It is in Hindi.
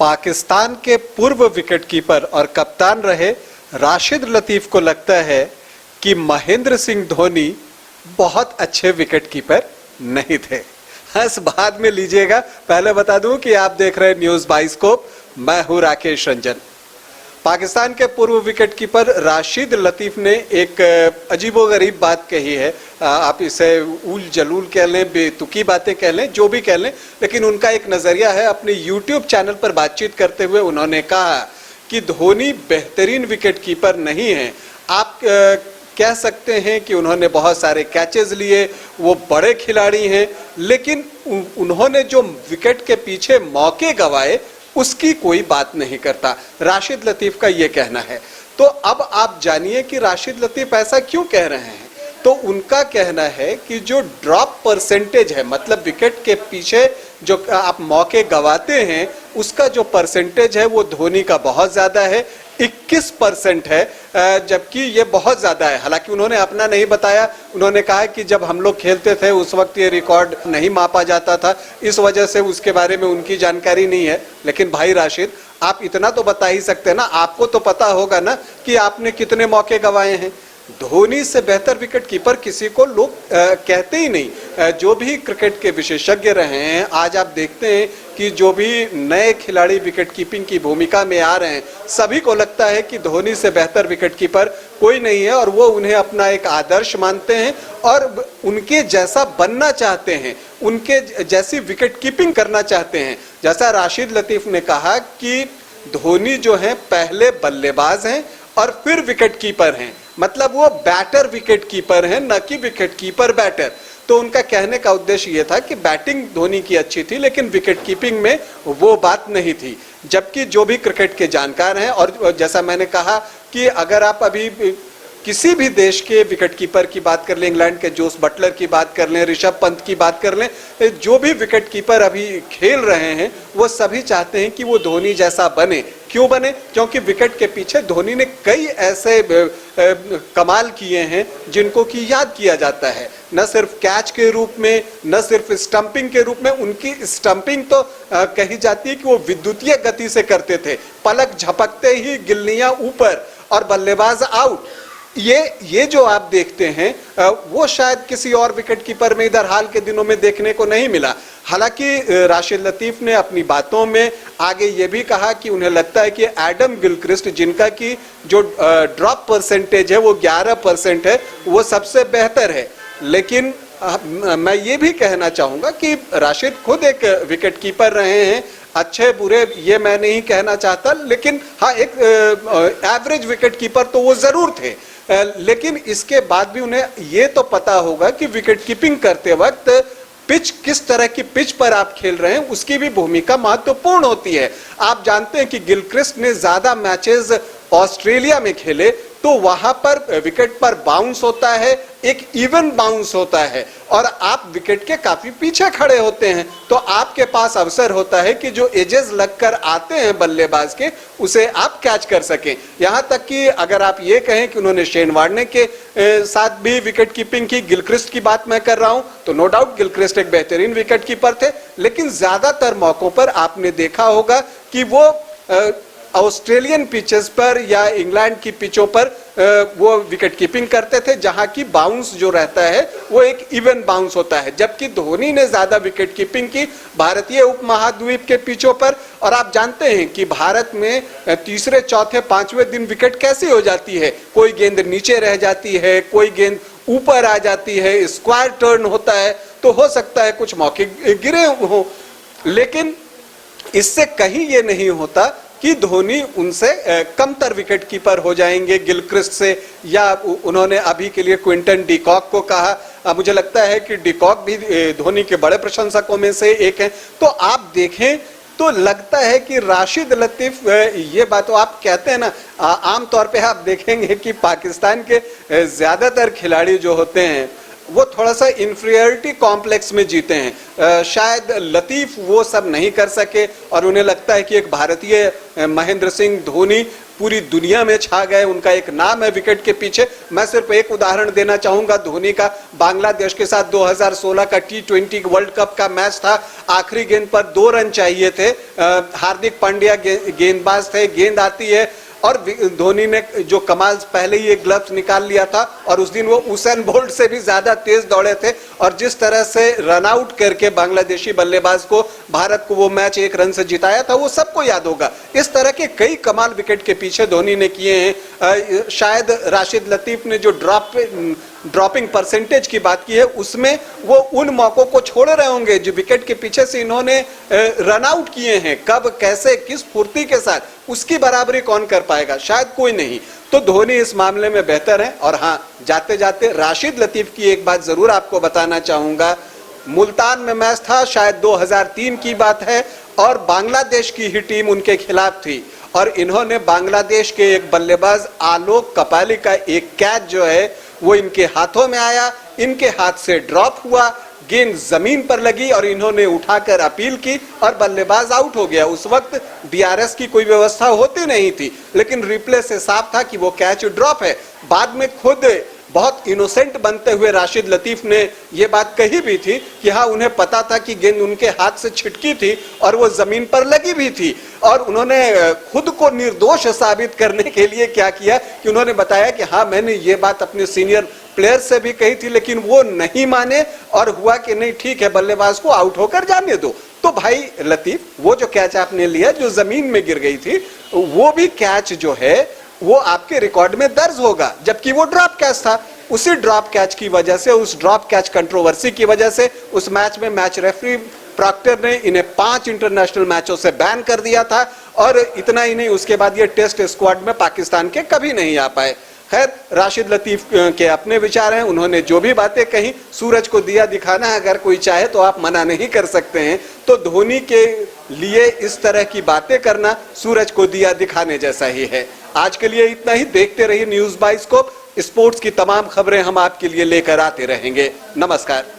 पाकिस्तान के पूर्व विकेटकीपर और कप्तान रहे राशिद लतीफ को लगता है कि महेंद्र सिंह धोनी बहुत अच्छे विकेटकीपर नहीं थे। हंस बाद में लीजिएगा, पहले बता दूं कि आप देख रहे हैं न्यूज बाइस्कोप, मैं हूं राकेश रंजन। पाकिस्तान के पूर्व विकेटकीपर राशिद लतीफ ने एक अजीबोगरीब बात कही है। आप इसे उल जलूल कह लें, बेतुकी बातें कह लें, जो भी कह लें, लेकिन उनका एक नजरिया है। अपने यूट्यूब चैनल पर बातचीत करते हुए उन्होंने कहा कि धोनी बेहतरीन विकेटकीपर नहीं है। आप कह सकते हैं कि उन्होंने बहुत सारे कैचेस लिए, वो बड़े खिलाड़ी हैं, लेकिन उन्होंने जो विकेट के पीछे मौके गंवाए उसकी कोई बात नहीं करता। राशिद लतीफ का ये कहना है। तो अब आप जानिए कि राशिद लतीफ ऐसा क्यों कह रहे हैं। तो उनका कहना है कि जो ड्रॉप परसेंटेज है, मतलब विकेट के पीछे जो आप मौके गंवाते हैं, उसका जो परसेंटेज है वो धोनी का बहुत ज्यादा है, 21% है, जबकि ये बहुत ज्यादा है। हालांकि उन्होंने अपना नहीं बताया। उन्होंने कहा कि जब हम लोग खेलते थे उस वक्त ये रिकॉर्ड नहीं मापा जाता था, इस वजह से उसके बारे में उनकी जानकारी नहीं है। लेकिन भाई राशिद, आप इतना तो बता ही सकते हैं ना, आपको तो पता होगा ना कि आपने कितने मौके गंवाए हैं। धोनी से बेहतर विकेटकीपर किसी को लोग कहते ही नहीं। जो भी क्रिकेट के विशेषज्ञ रहे हैं, आज आप देखते हैं कि जो भी नए खिलाड़ी विकेटकीपिंग की भूमिका में आ रहे हैं, सभी को लगता है कि धोनी से बेहतर विकेटकीपर कोई नहीं है, और वो उन्हें अपना एक आदर्श मानते हैं और उनके जैसा बनना चाहते हैं, उनके जैसी विकेटकीपिंग करना चाहते हैं। जैसा राशिद लतीफ ने कहा कि धोनी जो है पहले बल्लेबाज हैं और फिर विकेटकीपर हैं, मतलब वो बैटर विकेटकीपर हैं, न कि विकेटकीपर बैटर। तो उनका कहने का उद्देश्य ये था कि बैटिंग धोनी की अच्छी थी, लेकिन विकेटकीपिंग में वो बात नहीं थी। जबकि जो भी क्रिकेट के जानकार हैं, और जैसा मैंने कहा कि अगर आप अभी किसी भी देश के विकेटकीपर की बात कर लें, इंग्लैंड के जोस बटलर की बात कर लें, ऋषभ पंत की बात कर लें, जो भी विकेटकीपर अभी खेल रहे हैं वो सभी चाहते हैं कि वो धोनी जैसा बने। क्यों बने? क्योंकि विकेट के पीछे धोनी ने कई ऐसे कमाल किए हैं जिनको कि याद किया जाता है, न सिर्फ कैच के रूप में, न सिर्फ स्टंपिंग के रूप में। उनकी स्टंपिंग तो कही जाती है कि वो विद्युतीय गति से करते थे, पलक झपकते ही गिल्लियां ऊपर और बल्लेबाज आउट। ये जो आप देखते हैं वो शायद किसी और विकेटकीपर में इधर हाल के दिनों में देखने को नहीं मिला। हालांकि राशिद लतीफ ने अपनी बातों में आगे ये भी कहा कि उन्हें लगता है कि एडम गिलक्रिस्ट, जिनका कि जो ड्रॉप परसेंटेज है वो 11% है, वो सबसे बेहतर है। लेकिन मैं ये भी कहना चाहूंगा कि राशिद खुद एक विकेटकीपर रहे हैं, अच्छे बुरे ये मैं नहीं कहना चाहता, लेकिन हाँ, एक एवरेज विकेटकीपर तो वो जरूर थे। लेकिन इसके बाद भी उन्हें ये तो पता होगा कि विकेटकीपिंग करते वक्त पिच, किस तरह की पिच पर आप खेल रहे हैं, उसकी भी भूमिका महत्वपूर्ण होती है। आप जानते हैं कि गिलक्रिस्ट ने ज्यादा मैचेस ऑस्ट्रेलिया में खेले, तो वहां पर विकेट पर बाउंस होता है, एक इवन बाउंस होता है, और आप विकेट के काफी पीछे खड़े होते हैं, तो आपके पास अवसर होता है कि जो एजेस लगकर आते हैं बल्लेबाज के, उसे आप कैच कर सकें। यहां तक कि अगर आप ये कहें कि उन्होंने शेन वार्ने के साथ भी विकेट कीपिंग की, गिलक्रिस्ट की बात मैं कर रहा हूं, तो नो डाउट गिलक्रिस्ट एक बेहतरीन विकेट कीपर थे, लेकिन ज्यादातर मौकों पर आपने देखा होगा कि वो ऑस्ट्रेलियन पिचेस पर या इंग्लैंड की पिचों पर वो विकेट कीपिंग करते थे, जहां की बाउंस जो रहता है वो एक इवन बाउंस होता है। जबकि धोनी ने ज्यादा विकेट कीपिंग की भारतीय उपमहाद्वीप के पिचों पर, और आप जानते हैं कि भारत में तीसरे, चौथे, पांचवें दिन विकेट कैसी हो जाती है, कोई गेंद नीचे रह जाती है, कोई गेंद ऊपर आ जाती है, स्क्वायर टर्न होता है, तो हो सकता है कुछ मौके गिरे हो। लेकिन इससे कहीं ये नहीं होता कि धोनी उनसे कमतर विकेटकीपर हो जाएंगे गिलक्रिस्ट से, या उन्होंने अभी के लिए क्विंटन डिकॉक को कहा। मुझे लगता है कि डिकॉक भी धोनी के बड़े प्रशंसकों में से एक है। तो आप देखें तो लगता है कि राशिद लतीफ, ये बात तो आप कहते हैं ना, आमतौर पे आप देखेंगे कि पाकिस्तान के ज्यादातर खिलाड़ी जो होते हैं वो थोड़ा सा इंफीरियरिटी कॉम्प्लेक्स में जीते हैं। शायद लतीफ वो सब नहीं कर सके और उन्हें लगता है कि एक भारतीय महेंद्र सिंह धोनी पूरी दुनिया में छा गए, उनका एक नाम है विकेट के पीछे। मैं सिर्फ एक उदाहरण देना चाहूंगा धोनी का। बांग्लादेश के साथ 2016 का T20 वर्ल्ड कप का मैच था, आखिरी गेंद पर 2 रन चाहिए थे, हार्दिक पांड्या गेंदबाज थे, गेंद आती है और धोनी ने जो कमाल पहले ही एक ग्लव्स निकाल लिया था और उस दिन वो उसेन बोल्ट से भी ज्यादा तेज दौड़े थे और जिस तरह से रन आउट करके बांग्लादेशी बल्लेबाज को भारत को वो मैच 1 रन से जिताया था, वो सबको याद होगा। इस तरह के कई कमाल विकेट के पीछे धोनी ने किए हैं। शायद राशिद लतीफ ने जो ड्रॉपिंग परसेंटेज की बात की है उसमें वो उन मौकों को छोड़ रहे होंगे जो विकेट के पीछे से इन्होंने रन आउट किए हैं। कब, कैसे, किस फुर्ती के साथ, उसकी बराबरी कौन कर पाएगा? शायद कोई नहीं। तो धोनी इस मामले में बेहतर है। और हाँ, जाते जाते राशिद लतीफ की एक बात जरूर आपको बताना चाहूंगा। मुल्तान में मैच था, शायद 2003 की बात है और बांग्लादेश की ही टीम उनके खिलाफ थी और इन्होंने बांग्लादेश के एक बल्लेबाज आलोक कपाली का एक कैच जो है वो इनके हाथों में आया, इनके हाथ से ड्रॉप हुआ, गेंद जमीन पर लगी और इन्होंने उठाकर अपील की और बल्लेबाज आउट हो गया। उस वक्त DRS की कोई व्यवस्था होती नहीं थी, लेकिन रिप्ले से साफ था कि वो कैच ड्रॉप है। बाद में खुद बहुत इनोसेंट बनते हुए राशिद लतीफ ने ये बात कही भी थी कि हाँ, उन्हें पता था कि गेंद उनके हाथ से छिटकी थी और वो जमीन पर लगी भी थी। और उन्होंने खुद को निर्दोष साबित करने के लिए क्या किया कि उन्होंने बताया कि हाँ, मैंने ये बात अपने सीनियर प्लेयर से भी कही थी, लेकिन वो नहीं माने और हुआ कि नहीं ठीक है, बल्लेबाज को आउट होकर जाने दो। तो भाई लतीफ, वो जो कैच आपने लिया जो जमीन में गिर गई थी, वो भी कैच जो है वो आपके रिकॉर्ड में दर्ज होगा, जबकि वो ड्रॉप कैच था। उसी ड्रॉप कैच की वजह से, उस ड्रॉप कैच कंट्रोवर्सी की वजह से उस मैच में मैच रेफरी प्रॉक्टर ने इन्हें 5 इंटरनेशनल मैचों से बैन कर दिया था और इतना ही नहीं, उसके बाद ये टेस्ट स्क्वाड में पाकिस्तान के कभी नहीं आ पाए। खैर, राशिद लतीफ के अपने विचार हैं, उन्होंने जो भी बातें कही, सूरज को दिया दिखाना है, अगर कोई चाहे तो आप मना नहीं कर सकते हैं। तो धोनी के लिए इस तरह की बातें करना सूरज को दिया दिखाने जैसा ही है। आज के लिए इतना ही। देखते रहिए न्यूज़ बाइस्कोप। स्पोर्ट्स की तमाम खबरें हम आपके लिए लेकर आते रहेंगे। नमस्कार।